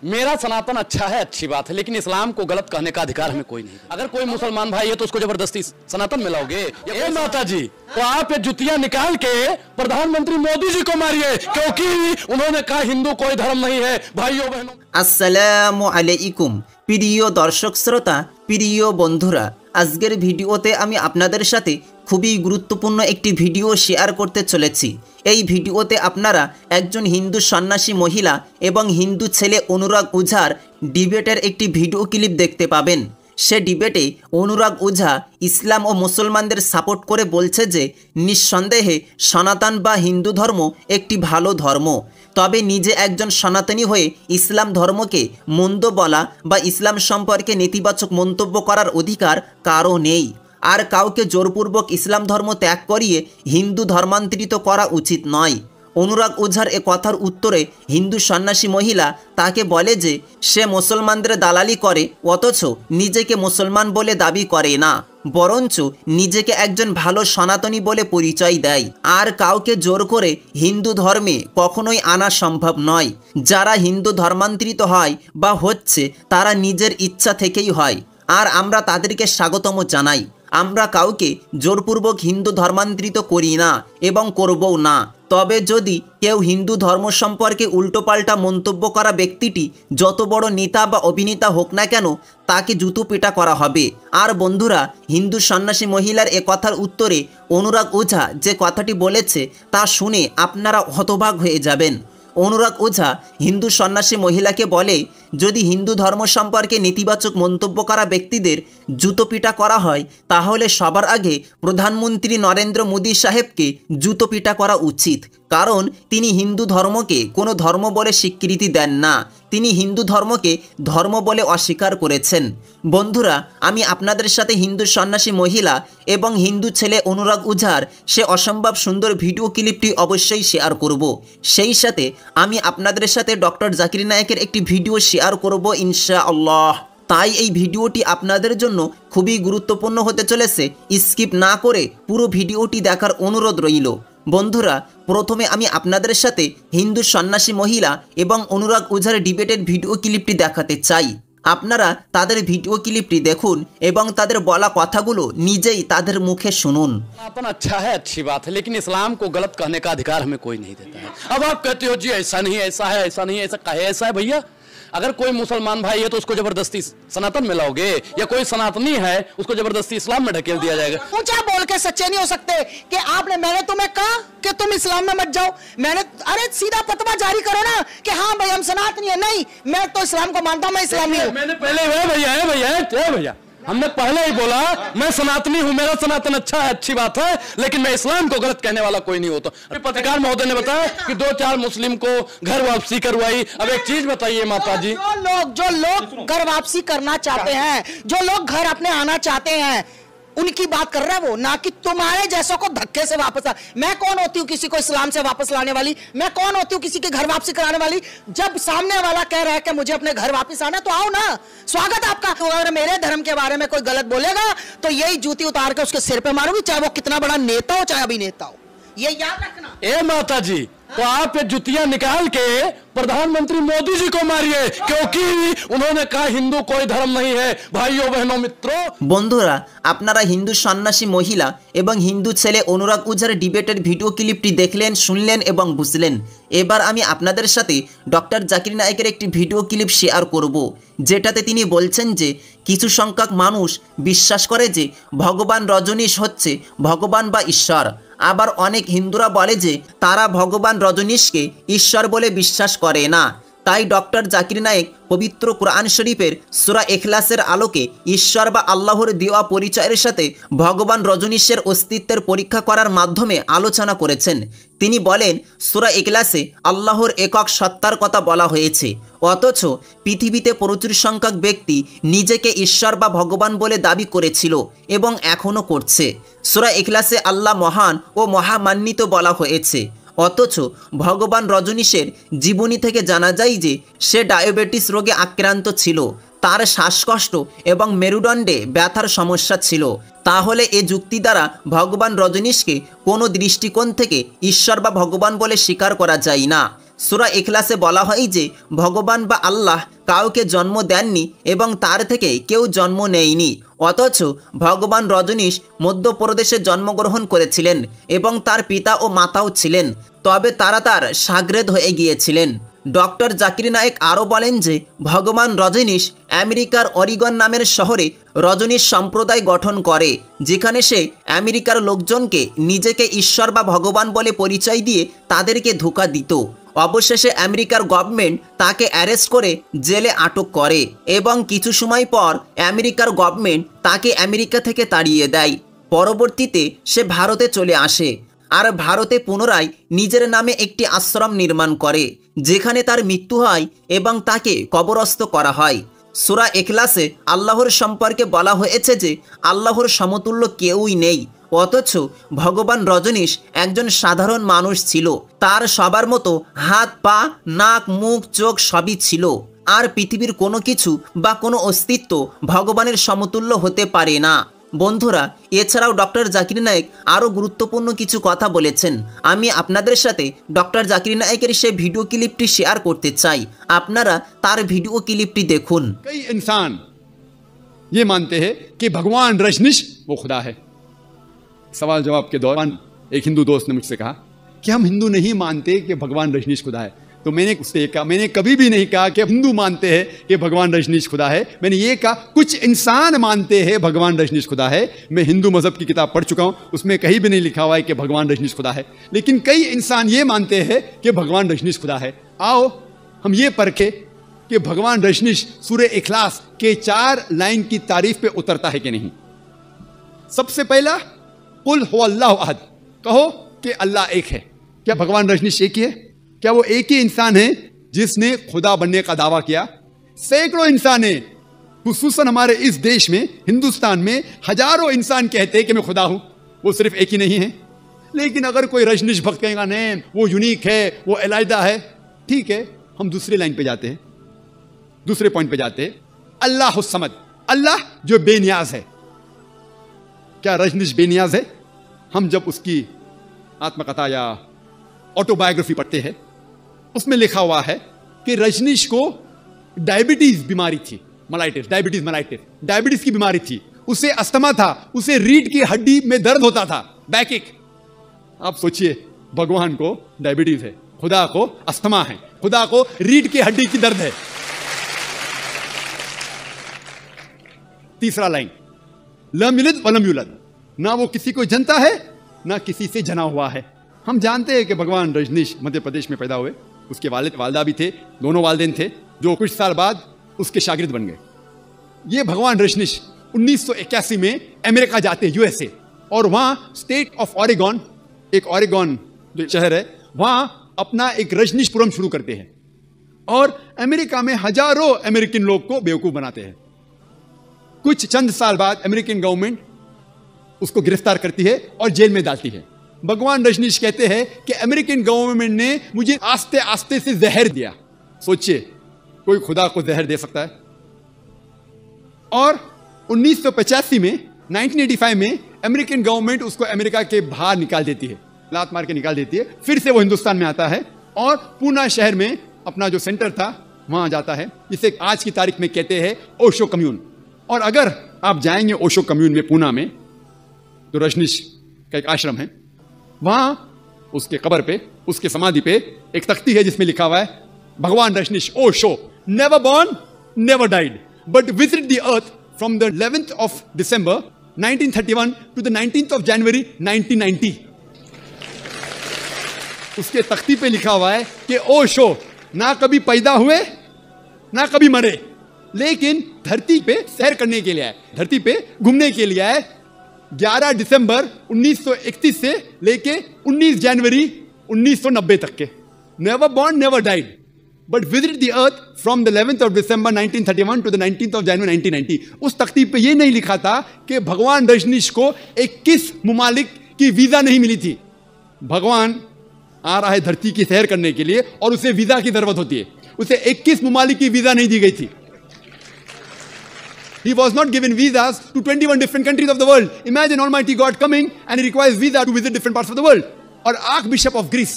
मेरा सनातन अच्छा है, अच्छी बात है, लेकिन इस्लाम को गलत कहने का अधिकार हमें कोई नहीं। अगर कोई मुसलमान भाई है तो उसको जबरदस्ती सनातन में लाओगे? ये माता जी, तो आप ये जुतियां निकाल के प्रधानमंत्री मोदी जी को मारिए, क्योंकि उन्होंने कहा हिंदू कोई धर्म नहीं है। भाइयों बहनों, अस्सलामु आलैकुम प्रिय दर्शक श्रोता, प्रिय बंधुरा, आजकेर भिडियोते आमी आपनादेर साथे खूबई गुरुत्वपूर्ण एकटी भिडियो शेयर करते चलेछि। এই ভিডিওতে আপনারা একজন হিন্দু সন্ন্যাসী মহিলা এবং হিন্দু ছেলে অনুরাগ ওঝার ডিবেটের একটি ভিডিও ক্লিপ দেখতে পাবেন। সে ডিবেটে অনুরাগ ওঝা ইসলাম ও মুসলমানদের সাপোর্ট করে বলছে যে নিঃসন্দেহে সনাতন বা হিন্দু ধর্ম একটি ভালো ধর্ম, তবে নিজে একজন সনাতনী হয়ে ইসলাম ধর্মকে মন্দ বলা বা ইসলাম সম্পর্কে নেতিবাচক মন্তব্য করার অধিকার কারও নেই। আর কাউকে জোরপূর্বক ইসলাম ধর্ম ত্যাগ করিয়ে হিন্দু ধর্মান্তরিত করা উচিত নয়। অনুরাগ ওঝার এ কথার উত্তরে হিন্দু সন্ন্যাসী মহিলা তাকে বলে যে সে মুসলমানদের দালালি করে, অথচ নিজেকে মুসলমান বলে দাবি করে না, বরঞ্চ নিজেকে একজন ভালো সনাতনী বলে পরিচয় দেয়। আর কাউকে জোর করে হিন্দু ধর্মে কখনোই আনা সম্ভব নয়। যারা হিন্দু ধর্মান্তরিত হয় বা হচ্ছে তারা নিজের ইচ্ছা থেকেই হয়, আর আমরা তাদেরকে স্বাগতম জানাই। আমরা কাউকে জোরপূর্বক হিন্দু ধর্মান্তরিত করি না এবং করবও না। তবে যদি কেউ হিন্দু ধর্ম সম্পর্কে উল্টোপাল্টা মন্তব্য করা ব্যক্তিটি যত বড় নেতা বা অভিনেতা হোক না কেন, তাকে জুতো পেটা করা হবে। আর বন্ধুরা, হিন্দু সন্ন্যাসী মহিলার এ কথার উত্তরে অনুরাগ ওঝা যে কথাটি বলেছে তা শুনে আপনারা হতবাক হয়ে যাবেন। অনুরাগ ওঝা হিন্দু সন্ন্যাসী মহিলাকে বলে, যদি হিন্দু ধর্ম সম্পর্কে নেতিবাচক মন্তব্য করা ব্যক্তিদের জুতোপিটা করা হয়, তাহলে সবার আগে প্রধানমন্ত্রী নরেন্দ্র মোদী সাহেবকে জুতোপিটা করা উচিত, কারণ তিনি হিন্দু ধর্মকে কোনো ধর্ম বলে স্বীকৃতি দেন না, তিনি হিন্দু ধর্মকে ধর্ম বলে অস্বীকার করেছেন। বন্ধুরা, আমি আপনাদের সাথে হিন্দু সন্ন্যাসী মহিলা এবং হিন্দু ছেলে অনুরাগ ওঝার সে অসম্ভব সুন্দর ভিডিও ক্লিপটি অবশ্যই শেয়ার করব। সেই সাথে আমি আপনাদের সাথে ডক্টর জাকির নায়েকের একটি ভিডিও শেয়ার করব ইনশাআল্লাহ। তাই এই ভিডিওটি আপনাদের জন্য খুবই গুরুত্বপূর্ণ হতে চলেছে। স্কিপ না করে পুরো ভিডিওটি দেখার অনুরোধ রইল। বন্ধুরা, প্রথমে আমি আপনাদের সাথে হিন্দু সন্ন্যাসী মহিলা এবং অনুরাগ ওঝার ডিবেটের ভিডিও ক্লিপটি দেখাতে চাই। আপনারা তাদের ভিডিও ক্লিপটি দেখুন এবং তাদের বলা কথাগুলো নিজেই তাদের মুখে শুনুন। सनातन अच्छा है, अच्छी बात है, लेकिन इस्लाम को गलत कहने का अधिकार हमें कोई नहीं देता है। अब आप कहते हो जी ऐसा नहीं, ऐसा है, ऐसा नहीं, ऐसा कहे, ऐसा है। भैया, अगर कोई मुसलमान भाई है तो उसको जबरदस्ती सनातन में लाओगे, या कोई सनातनी है उसको जबरदस्ती इस्लाम में ढकेल दिया जाएगा? ऊंचा बोल के सच्चे नहीं हो सकते कि मैंने तुम्हें कहा कि तुम इस्लाम में मत जाओ। अरे सीधा फतवा जारी करो ना कि हाँ भाई हम सनातनी है। नहीं, मैं तो इस्लाम को मानता हूँ, मैं इस्लामी हूँ। मैंने पहले भैया हमने पहले ही बोला मैं सनातनी हूं, मेरा सनातन अच्छा है, अच्छी बात है, लेकिन मैं इस्लाम को गलत कहने वाला कोई नहीं होता। पत्रकार महोदय ने बताया कि 2-4 मुस्लिम को घर वापसी करवाई। अब एक चीज बताइए माता जी, जो लोग घर वापसी करना चाहते हैं, जो लोग घर अपने आना चाहते हैं, उनकी बात कर रहा है वो, ना कि तुम्हारे जैसों को धक्के से वापस आ। मैं कौन होती हूँ किसी को इस्लाम से वापस लाने वाली? मैं कौन होती हूँ किसी के घर वापसी कराने वाली? जब सामने वाला कह रहा है कि मुझे अपने घर वापस आना, तो आओ ना, स्वागत है आपका। अगर मेरे धर्म के बारे में कोई गलत बोलेगा तो यही जूती उतार के उसके सिर पे मारूंगी, चाहे वो कितना बड़ा नेता हो चाहे अभिनेता हो। ये याद रखना। ए माता जी, तो आप ये जुतियां निकाल के प्रधानमंत्री मोदी जी को मारिए, क्योंकि उन्होंने कहा हिंदू कोई धर्म नहीं है। भाइयों बहनों मित्रों, বন্ধুরা, আপনারা হিন্দু সন্ন্যাসী মহিলা এবং হিন্দু ছেলে অনুরাগ ওঝার ডিবেটের ভিডিও ক্লিপটি দেখলেন, শুনলেন এবং বুঝলেন। এবার আমি আপনাদের সাথে ডক্টর জাকির নায়েকের একটি ভিডিও ক্লিপ শেয়ার করব, যেটাতে তিনি বলছেন যে কিছু সংখ্যক মানুষ বিশ্বাস করে যে ভগবান রজনীশ হচ্ছে ভগবান বা ঈশ্বর। আবার অনেক হিন্দুরা বলে যে তারা ভগবান রজনীশকে ঈশ্বর বলে বিশ্বাস করে না। তাই ডক্টর জাকির নায়েক পবিত্র কোরআন শরীফের সূরা ইখলাসের আলোকে ঈশ্বর বা আল্লাহর দেওয়া পরিচয়ের সাথে ভগবান রজনীশের অস্তিত্বের পরীক্ষা করার মাধ্যমে আলোচনা করেছেন। তিনি বলেন, সূরা ইখলাসে আল্লাহর একক সত্তার কথা বলা হয়েছে, অথচ পৃথিবীতে প্রচুর সংখ্যক ব্যক্তি নিজেকে ঈশ্বর বা ভগবান বলে দাবি করেছিল এবং এখনও করছে। সূরা ইখলাসে আল্লাহ মহান ও মহামান্বিত বলা হয়েছে, অথচ ভগবান রজনীশের জীবনী থেকে জানা যায় যে সে ডায়াবেটিস রোগে আক্রান্ত ছিল, তার শ্বাসকষ্ট এবং মেরুদণ্ডে ব্যথার সমস্যা ছিল। তাহলে এ যুক্তি দ্বারা ভগবান রজনীশকে কোনো দৃষ্টিকোণ থেকে ঈশ্বর বা ভগবান বলে স্বীকার করা যায় না। সূরা ইখলাসে বলা হয় যে ভগবান বা আল্লাহ কাউকে জন্ম দেননি এবং তার থেকে কেউ জন্ম নেয়নি, অথচ ভগবান রজনীশ মধ্যপ্রদেশে জন্মগ্রহণ করেছিলেন এবং তার পিতা ও মাতাও ছিলেন, তবে তারা তার শাগরেদ হয়ে গিয়েছিলেন। ডক্টর জাকির নায়েক আরও বলেন যে ভগবান রজনীশ আমেরিকার অরিগন নামের শহরে রজনীশ সম্প্রদায় গঠন করে, যেখানে সে আমেরিকার লোকজনকে নিজেকে ঈশ্বর বা ভগবান বলে পরিচয় দিয়ে তাদেরকে ধোঁকা দিত। অবশেষে আমেরিকার গভর্নমেন্ট তাকে অ্যারেস্ট করে জেলে আটক করে এবং কিছু সময় পর আমেরিকার গভর্নমেন্ট তাকে আমেরিকা থেকে তাড়িয়ে দেয়। পরবর্তীতে সে ভারতে চলে আসে আর ভারতে পুনরায় নিজের নামে একটি আশ্রম নির্মাণ করে, যেখানে তার মৃত্যু হয় এবং তাকে কবরস্থ করা হয়। সূরা ইখলাসে আল্লাহর সম্পর্কে বলা হয়েছে যে আল্লাহর সমতুল্য কেউই নেই, অথচ ভগবান রজনীশ একজন সাধারণ মানুষ ছিল। তার সবার মতো হাত, পা, নাক, মুখ, চোখ সবই ছিল। আর পৃথিবীর কোনো কিছু বা কোনো অস্তিত্ব ভগবানের সমতুল্য হতে পারে না। বন্ধুরা, এছাড়াও ডক্টর জাকির নায়েক আরও গুরুত্বপূর্ণ কিছু কথা বলেছেন। আমি আপনাদের সাথে ডক্টর জাকির নায়েকের সেই ভিডিও ক্লিপটি শেয়ার করতে চাই, আপনারা তার ভিডিও ক্লিপটি দেখুন। कई इंसान ये मानते हैं कि भगवान रजनीश वो खुदा है। सवाल जवाब के दौरान एक हिंदू दोस्त ने मुझसे कहा कि हम हिंदू नहीं मानते कि भगवान रजनीश खुदा है। तो मैंने उससे कहा, मैंने कभी भी नहीं कहा कि हिंदू मानते हैं कि भगवान रजनीश खुदा है। मैंने ये कहा कुछ इंसान मानते हैं भगवान रजनीश खुदा है। मैं हिंदू मजहब की किताब पढ़ चुका हूँ, उसमें कहीं भी नहीं लिखा हुआ है कि भगवान रजनीश खुदा है, लेकिन कई इंसान ये मानते हैं कि भगवान रजनीश खुदा है। आओ हम ये परखें कि भगवान रजनीश सूरह इखलास के 4 लाइन की तारीफ पे उतरता है कि नहीं। सबसे पहला, कुल हो अल्लाह अहद, कहो कि अल्लाह एक है। क्या भगवान रजनीश एक ही है? क्या वो एक ही इंसान है जिसने खुदा बनने का दावा किया? सैकड़ों इंसान है, खुसूसन हमारे इस देश में हिंदुस्तान में हजारों इंसान कहते हैं कि मैं खुदा हूं। वो सिर्फ एक ही नहीं है। लेकिन अगर कोई रजनीश भक्त कहेगा नहीं वो यूनिक है, वो अलहदा है, ठीक है, हम दूसरी लाइन पे जाते हैं, दूसरे पॉइंट पे जाते हैं। अल्लाह समद, अल्लाह जो बेनियाज है। क्या रजनीश बेनियाज है? हम जब उसकी आत्मकथा या ऑटोबायोग्राफी पढ़ते हैं, उसमें लिखा हुआ है कि रजनीश को डायबिटीज बीमारी थी, मलाइटिस, डायबिटीज की बीमारी थी, उसे अस्थमा था, उसे रीढ़ की हड्डी में दर्द होता था, बैकएक। आप सोचिए, भगवान को डायबिटीज है, खुदा को अस्थमा है, खुदा को रीढ़ की हड्डी की दर्द है। तीसरा लाइन, लम यलिद वलम यूलद, ना वो किसी को जनता है ना किसी से जना हुआ है। हम जानते हैं कि भगवान रजनीश मध्य प्रदेश में पैदा हुए, उसके वालिद वालदा भी थे, दोनों वालिदैन थे जो कुछ साल बाद उसके शागिर्द बन गए। ये भगवान रजनीश 1981 में अमेरिका जाते हैं, यूएसए, और वहाँ स्टेट ऑफ ऑरेगॉन, एक ऑरेगॉन जो शहर है, वहाँ अपना एक रजनीशपुरम शुरू करते हैं और अमेरिका में हजारों अमेरिकन लोग को बेवकूफ़ बनाते हैं। कुछ चंद साल बाद अमेरिकन गवर्नमेंट उसको गिरफ्तार करती है और जेल में डालती है। भगवान रजनीश कहते हैं कि अमेरिकन गवर्नमेंट ने मुझे आस्ते आस्ते से जहर दिया। सोचिए, कोई खुदा को जहर दे सकता है? और 1985 में, 1985 में अमेरिकन गवर्नमेंट उसको अमेरिका के बाहर निकाल देती है, लात मार के निकाल देती है। फिर से वो हिंदुस्तान में आता है और पूना शहर में अपना जो सेंटर था वहां जाता है, जिसे आज की तारीख में कहते हैं ओशो कम्यून। और अगर आप जाएंगे ओशो कम्यून में पूना में, तो रजनीश का एक आश्रम है, वहां उसके कब्र पे, उसके समाधि पे एक तख्ती है जिसमें लिखा हुआ है Bhagwan Rajneesh Osho never born never died but visit the earth from the 11th of December 1931 to the 19th of January 1990। उसके तख्ती पे लिखा हुआ है कि ओशो ना कभी पैदा हुए ना कभी मरे, लेकिन धरती पे सैर करने के लिए आए, धरती पे घूमने के लिए आए। 11 दिसंबर 1931 से लेके 19 जनवरी 1990 तक के। Never born never died but visit the earth from the 11th of December 1931 to the 19th of January 1990। उस तख्ती पे ये नहीं लिखा था कि भगवान रजनीश को 21 मुमालिक की वीजा नहीं मिली थी। भगवान आ रहा है धरती की सैर करने के लिए और उसे वीजा की जरूरत होती है, उसे 21 मुमालिक की वीजा नहीं दी गई थी। He was not given visas to 21 different countries of the world. Imagine Almighty God coming and he requires visa to visit different parts of the world. और Archbishop of Greece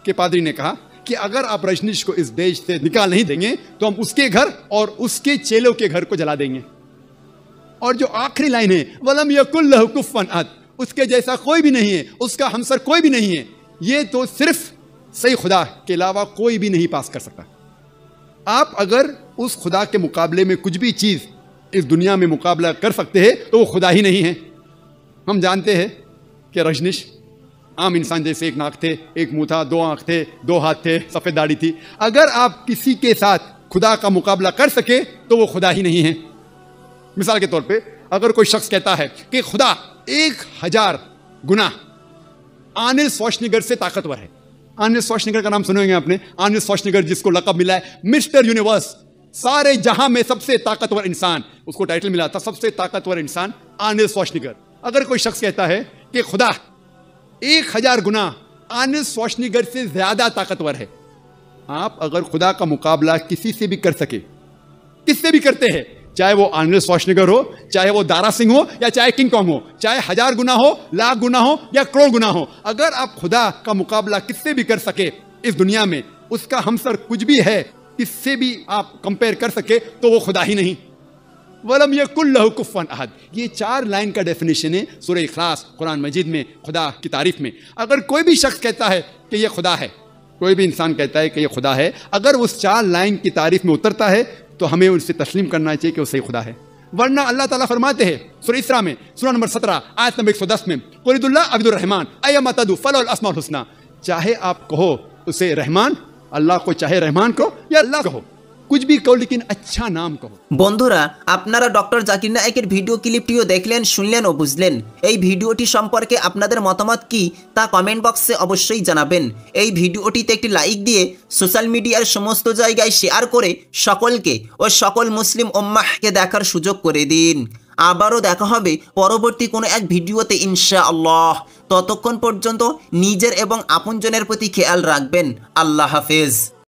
के पादरी ने कहा कि अगर आप रजनीश को इस देश से निकाल नहीं देंगे तो हम उसके घर और उसके चेलों के घर को जला देंगे। और जो आखिरी लाइन है, वलम यकुल लहु कुफुवन अहद, उसके जैसा कोई भी नहीं है, उसका हमसर कोई भी नहीं है, ये तो सिर्फ सही खुदा के अलावा कोई भी नहीं पास कर सकता। आप अगर उस खुदा के मुकाबले में कुछ भी चीज़ इस दुनिया में मुकाबला कर सकते हैं तो वो खुदा ही नहीं है। हम जानते हैं कि रजनीश आम इंसान जैसे एक नाक थे, एक मुंह था, 2 आंख थे, 2 हाथ थे, सफ़ेद दाढ़ी थी। अगर आप किसी के साथ खुदा का मुकाबला कर सके तो वो खुदा ही नहीं है। मिसाल के तौर पे अगर कोई शख्स कहता है कि खुदा 1000 गुना आर्नल्ड श्वार्ज़नेगर से ताकतवर है। आर्नल्ड श्वार्ज़नेगर का नाम सुनेंगे आपने। आर्नल्ड श्वार्ज़नेगर जिसको लक़ब मिला है मिस्टर यूनिवर्स, सारे जहां में सबसे ताकतवर इंसान, उसको टाइटल मिला था सबसे ताकतवर इंसान आर्नल्ड श्वार्ज़नेगर। अगर कोई शख्स कहता है कि खुदा 1000 गुना आर्नल्ड श्वार्ज़नेगर से ज्यादा ताकतवर है, आप अगर खुदा का मुकाबला किसी से भी कर सके, किससे भी करते हैं, चाहे वो आर्नल्ड श्वार्ज़नेगर हो, चाहे वो दारा सिंह हो, या चाहे किंग कॉन्ग हो, चाहे 1000 गुना हो, लाख गुना हो या करोड़ गुना हो, अगर आप खुदा का मुकाबला किससे भी कर सके इस दुनिया में, उसका हमसर कुछ भी है, किससे भी आप कंपेयर कर सके तो वो खुदा ही नहीं। वलम यकुल लहु कुफुवन अहद, ये 4 लाइन का डेफिनेशन है सूरह इखलास कुरान मजीद में खुदा की तारीफ में। अगर कोई भी शख्स कहता है कि ये खुदा है, कोई भी इंसान कहता है कि ये खुदा है, अगर उस 4 लाइन की तारीफ में उतरता है तो हमें उससे तस्लीम करना चाहिए कि वो सही खुदा है। वरना अल्लाह ताला फरमाते हैं सूरह इसरा में सूरह नंबर 17 आयत नंबर 110 में, कुलिदुल्लाह अब्दुर रहमान अय्यमा तदू फलहुल अस्माउल हुस्ना, चाहे आप कहो उसे रहमान, अल्लाह को चाहे रहमान कहो या अल्लाह कहो, कुछ भी कहो लेकिन अच्छा नाम कहो। বন্ধুরা, আপনারা ডক্টর জাকির নায়েকের ভিডিও ক্লিপটিও দেখলেন, শুনলেন ও বুঝলেন। এই ভিডিওটি সম্পর্কে আপনাদের মতামত কি তা কমেন্ট বক্সে অবশ্যই জানাবেন। এই ভিডিওটিতে একটি লাইক দিয়ে সোশ্যাল মিডিয়ার সমস্ত জায়গায় শেয়ার করে সকলকে ও সকল মুসলিম উম্মাহকে দেখার সুযোগ করে দিন। আবারও দেখা হবে পরবর্তী কোনো এক ভিডিওতে ইনশাআল্লাহ। ততক্ষণ পর্যন্ত নিজের এবং আপনজনের প্রতি খেয়াল রাখবেন। আল্লাহ হাফেজ।